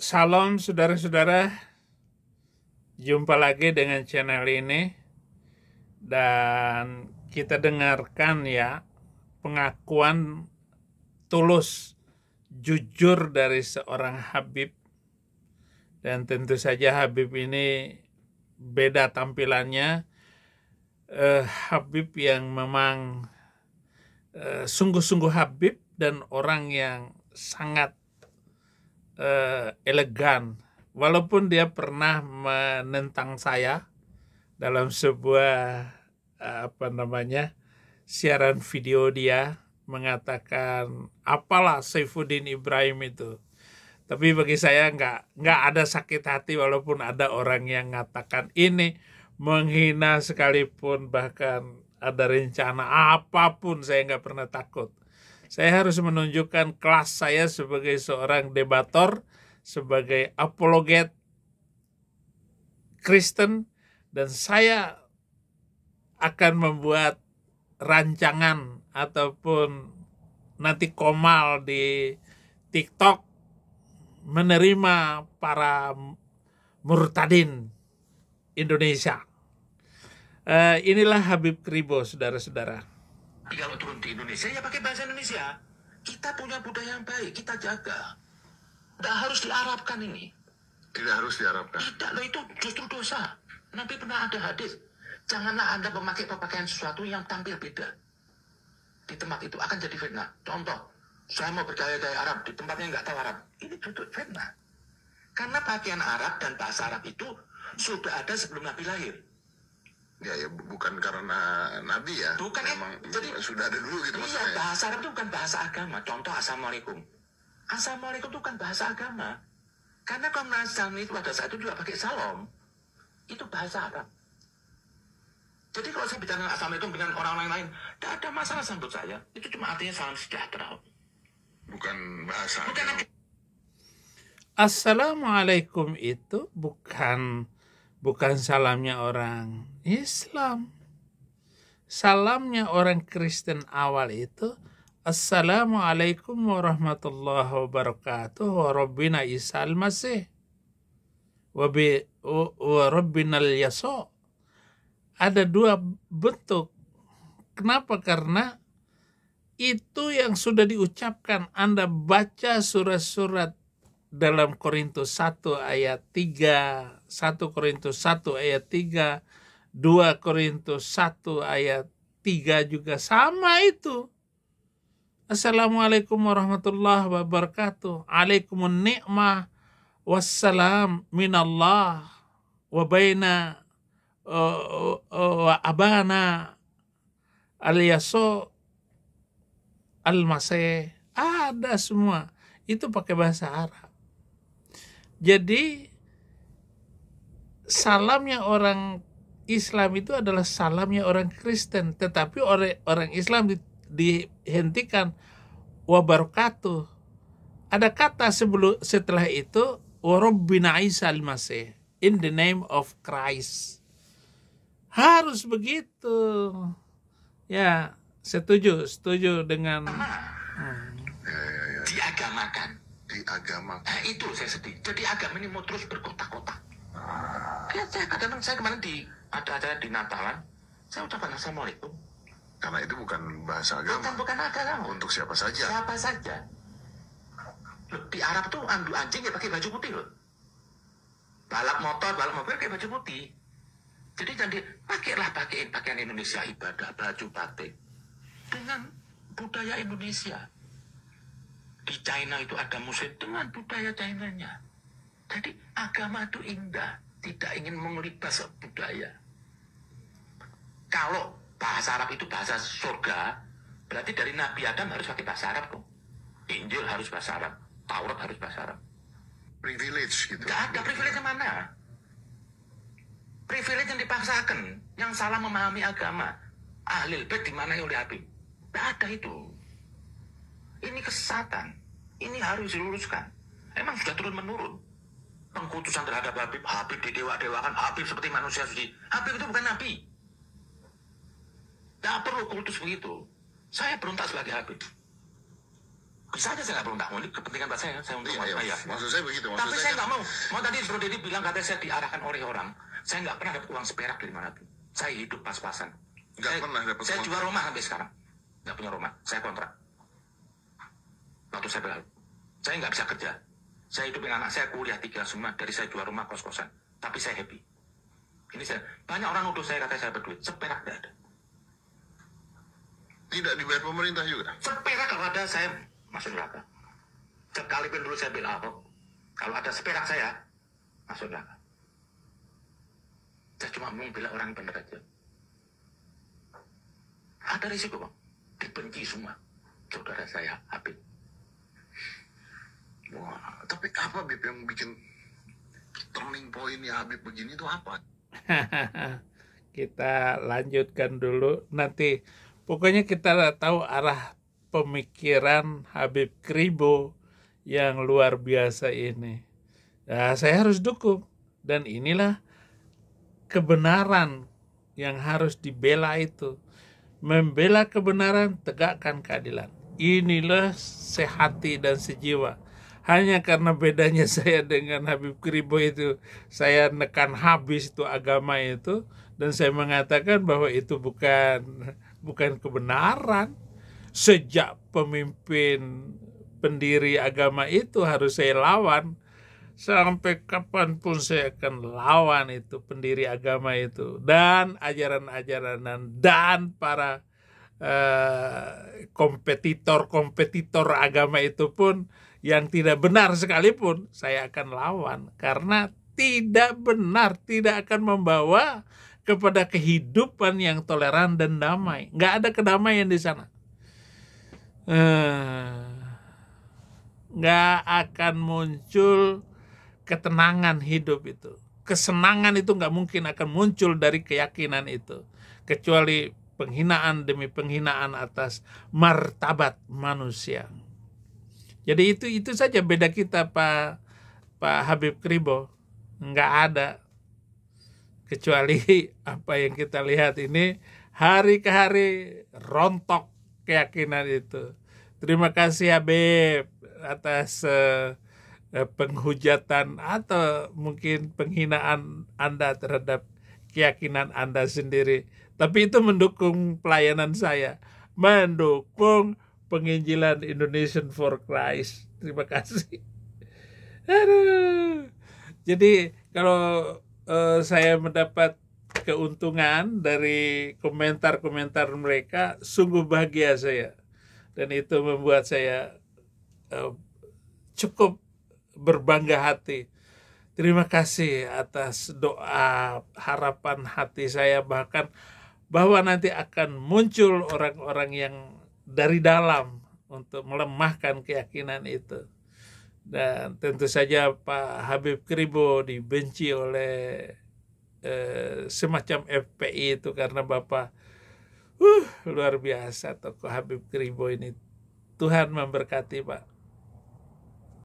Salam saudara-saudara, jumpa lagi dengan channel ini dan kita dengarkan ya pengakuan tulus, jujur dari seorang Habib. Dan tentu saja Habib ini beda tampilannya, Habib yang memang sungguh-sungguh Habib dan orang yang sangat elegan. Walaupun dia pernah menentang saya dalam sebuah siaran video, dia mengatakan apalah Saifuddin Ibrahim itu. Tapi bagi saya nggak ada sakit hati walaupun ada orang yang mengatakan ini menghina sekalipun, bahkan ada rencana apapun saya nggak pernah takut. Saya harus menunjukkan kelas saya sebagai seorang debator, sebagai apologet Kristen, dan saya akan membuat rancangan ataupun nanti komal di TikTok menerima para murtadin Indonesia. Inilah Habib Kribo, saudara-saudara. Kalau turun di Indonesia ya pakai bahasa Indonesia. Kita punya budaya yang baik, kita jaga. Tidak harus diarabkan ini. Tidak harus diarabkan. Tidak, loh, itu justru dosa. Nabi pernah ada hadis. Janganlah Anda memakai pakaian sesuatu yang tampil beda. Di tempat itu akan jadi fitnah. Contoh, saya mau bergaya-gaya Arab, di tempatnya nggak tahu Arab. Ini tutup fitnah. Karena pakaian Arab dan bahasa Arab itu sudah ada sebelum Nabi lahir. Ya bukan karena Nabi ya. Bukan, memang jadi sudah ada dulu gitu iya, maksudnya. bahasa Arab itu bukan bahasa agama. Contoh Assalamualaikum. Assalamualaikum itu bukan bahasa agama. Karena Komnas HAM itu pada saat itu juga pakai salam. Itu bahasa Arab. Jadi kalau saya bicara Assalamualaikum dengan orang lain, tidak ada masalah sambut saya. Itu cuma artinya salam sejahtera. Bukan bahasa Bukan agama. Assalamualaikum itu bukan salamnya orang Islam. Salamnya orang Kristen awal itu Assalamualaikum warahmatullahi wabarakatuh wa rabbina Isa al-Masih wa rabbina al-Yasa. Ada dua bentuk. Kenapa? Karena itu yang sudah diucapkan. Anda baca surat-surat dalam Korintus 1 ayat 3, 1 Korintus 1 ayat 3, 2 Korintus 1 ayat 3 juga sama itu. Assalamualaikum warahmatullahi wabarakatuh. Alaikumun ni'mah wassalam minallah wa baina wa abana al-Yasa al-Masih. Ada semua. Itu pakai bahasa Arab. Jadi salamnya orang Islam itu adalah salamnya orang Kristen, tetapi orang Islam dihentikan wabarakatuh. Ada kata setelah itu warabbina Isa al-Masih, in the name of Christ. Harus begitu. Ya, setuju dengan diagamakan. Diagamakan. Nah, itu saya sedih. Jadi agama ini mau terus berkotak-kotak. Ya, saya kemarin ada acara di Natalan, saya ucapkan Assalamualaikum. Karena itu bukan bahasa agama. Bukan agama. Untuk siapa saja. Siapa saja. Loh, di Arab tuh anjing ya pakai baju putih loh. Balap motor, balap mobil pakai baju putih. Jadi pakailah pakaian Indonesia, ibadah, baju batik dengan budaya Indonesia. Di China itu ada muslim dengan budaya China-nya. Jadi agama itu indah, tidak ingin mengelibas budaya. Kalau bahasa Arab itu bahasa surga, berarti dari Nabi Adam harus pakai bahasa Arab kok. Injil harus bahasa Arab, Taurat harus bahasa Arab. Privilege gitu. Gak ada privilege yang mana. Privilege yang dipaksakan, yang salah memahami agama. Ahlul bait dimanai oleh Habib. Gak ada itu. Ini kesesatan. Ini harus diluruskan. Emang sudah turun-menurun. Pengkutusan terhadap Habib didewa-dewakan. Habib seperti manusia suci. Habib itu bukan Nabi. Tidak perlu kultus begitu. Saya berontak sebagai Habib. Bisa aja saya nggak perlu ini kepentingan saya untuk Iya. Maksud saya begitu. Maksud Tapi saya saya nggak mau tadi Bro Deddy bilang katanya saya diarahkan oleh orang. Saya nggak pernah dapat uang seperak dari mana pun. Saya hidup pas-pasan. Nggak pernah dapat Saya uang. jual rumah sampai sekarang. Nggak punya rumah. Saya kontrak. Waktu saya berlalu. Saya nggak bisa kerja. Saya hidup dengan anak saya kuliah 3 semua. Dari saya jual rumah kos-kosan. Tapi saya happy. Ini saya. Banyak orang nuduh saya katanya saya berduit. Seperak tidak ada. Tidak dibayar pemerintah juga. Seperak kalau ada saya masuk neraka. Sekalipun dulu saya bela Ahok. Kalau ada seperak saya masuk neraka. Saya cuma mau bela orang benar aja. Ada risiko bang. Dibenci semua. Saudara saya Habib. Wah, tapi apa Bib yang bikin turning point-nya Habib begini tuh apa? Kita lanjutkan dulu nanti. Pokoknya kita tahu arah pemikiran Habib Kribo yang luar biasa ini. Nah, saya harus dukung. Dan inilah kebenaran yang harus dibela itu. Membela kebenaran, tegakkan keadilan. Inilah sehati dan sejiwa. Hanya karena bedanya saya dengan Habib Kribo itu, saya nekan habis itu agama itu, dan saya mengatakan bahwa itu bukan kebenaran. Sejak pemimpin pendiri agama itu harus saya lawan. Sampai kapanpun saya akan lawan itu pendiri agama itu. Dan ajaran-ajaran dan para kompetitor agama itu pun yang tidak benar sekalipun saya akan lawan. Karena tidak benar, tidak akan membawa kepada kehidupan yang toleran dan damai. Nggak ada kedamaian di sana. Nggak akan muncul ketenangan hidup itu. Kesenangan itu nggak mungkin akan muncul dari keyakinan itu. Kecuali penghinaan demi penghinaan atas martabat manusia. Jadi itu saja beda kita Pak Habib Kribo. Nggak ada. Kecuali apa yang kita lihat ini hari ke hari rontok keyakinan itu. Terima kasih Habib atas penghujatan atau mungkin penghinaan Anda terhadap keyakinan Anda sendiri. Tapi itu mendukung pelayanan saya. Mendukung penginjilan Indonesian for Christ. Terima kasih. Aduh. Jadi kalau saya mendapat keuntungan dari komentar-komentar mereka, sungguh bahagia saya. Dan itu membuat saya cukup berbangga hati. Terima kasih atas doa, harapan hati saya, bahkan bahwa nanti akan muncul orang-orang yang dari dalam untuk melemahkan keyakinan itu. Dan tentu saja Pak Habib Kribo dibenci oleh semacam FPI itu karena Bapak luar biasa tokoh Habib Kribo ini. Tuhan memberkati Pak.